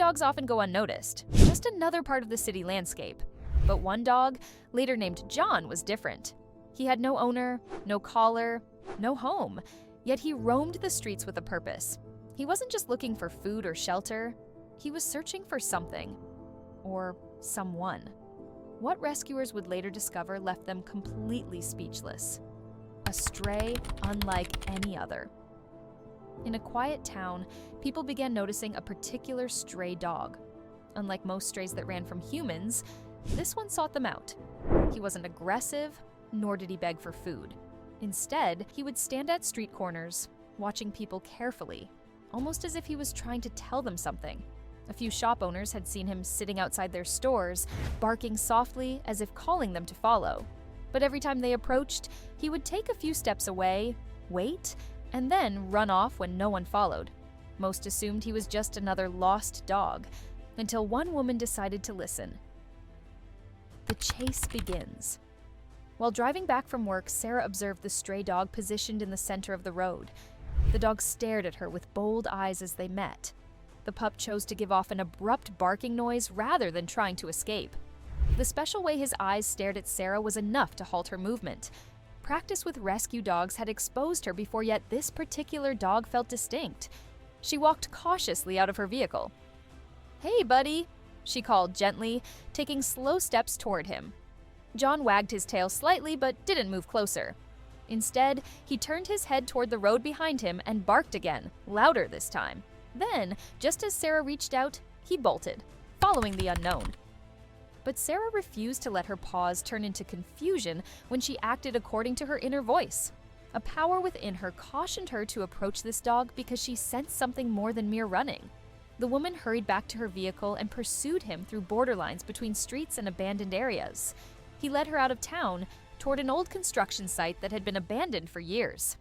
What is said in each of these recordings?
dogs often go unnoticed, just another part of the city landscape. But one dog, later named John, was different. He had no owner, no collar, no home, yet he roamed the streets with a purpose. He wasn't just looking for food or shelter, he was searching for something. Or someone. What rescuers would later discover left them completely speechless. A stray unlike any other. In a quiet town, people began noticing a particular stray dog. Unlike most strays that ran from humans, this one sought them out. He wasn't aggressive, nor did he beg for food. Instead, he would stand at street corners, watching people carefully, almost as if he was trying to tell them something. A few shop owners had seen him sitting outside their stores, barking softly as if calling them to follow. But every time they approached, he would take a few steps away, wait, and then run off when no one followed. Most assumed he was just another lost dog, until one woman decided to listen. The chase begins. While driving back from work, Sarah observed the stray dog positioned in the center of the road. The dog stared at her with bold eyes as they met. The pup chose to give off an abrupt barking noise rather than trying to escape. The special way his eyes stared at Sarah was enough to halt her movement. Practice with rescue dogs had exposed her before, yet this particular dog felt distinct. She walked cautiously out of her vehicle. "Hey, buddy," she called gently, taking slow steps toward him. John wagged his tail slightly but didn't move closer. Instead, he turned his head toward the road behind him and barked again, louder this time. Then, just as Sarah reached out, he bolted, following the unknown. But Sarah refused to let her pause turn into confusion when she acted according to her inner voice. A power within her cautioned her to approach this dog because she sensed something more than mere running. The woman hurried back to her vehicle and pursued him through borderlines between streets and abandoned areas. He led her out of town, toward an old construction site that had been abandoned for years.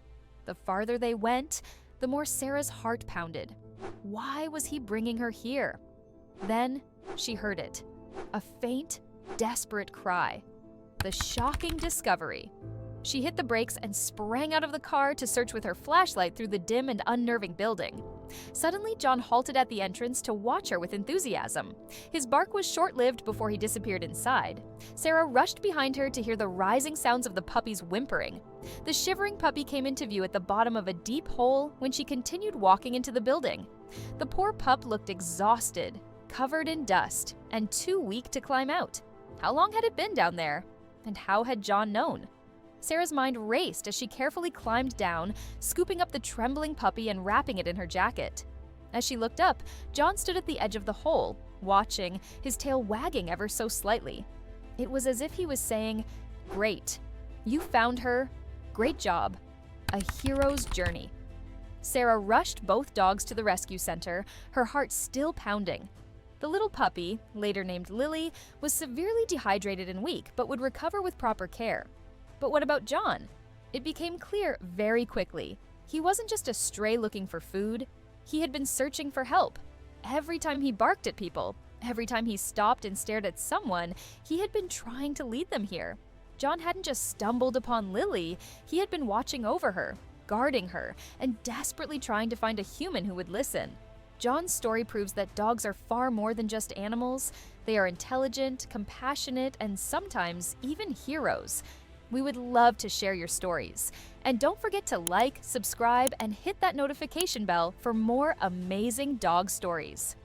The farther they went, the more Sarah's heart pounded. Why was he bringing her here? Then she heard it. A faint, desperate cry. The shocking discovery. She hit the brakes and sprang out of the car to search with her flashlight through the dim and unnerving building. Suddenly, John halted at the entrance to watch her with enthusiasm. His bark was short-lived before he disappeared inside. Sarah rushed behind her to hear the rising sounds of the puppy's whimpering. The shivering puppy came into view at the bottom of a deep hole when she continued walking into the building. The poor pup looked exhausted, covered in dust, and too weak to climb out. How long had it been down there? And how had John known? Sarah's mind raced as she carefully climbed down, scooping up the trembling puppy and wrapping it in her jacket. As she looked up, John stood at the edge of the hole, watching, his tail wagging ever so slightly. It was as if he was saying, "Great. You found her. Great job. A hero's journey." Sarah rushed both dogs to the rescue center, her heart still pounding. The little puppy, later named Lily, was severely dehydrated and weak, but would recover with proper care. But what about John? It became clear very quickly. He wasn't just a stray looking for food. He had been searching for help. Every time he barked at people, every time he stopped and stared at someone, he had been trying to lead them here. John hadn't just stumbled upon Lily, he had been watching over her, guarding her, and desperately trying to find a human who would listen. John's story proves that dogs are far more than just animals. They are intelligent, compassionate, and sometimes even heroes. We would love to share your stories. And don't forget to like, subscribe, and hit that notification bell for more amazing dog stories.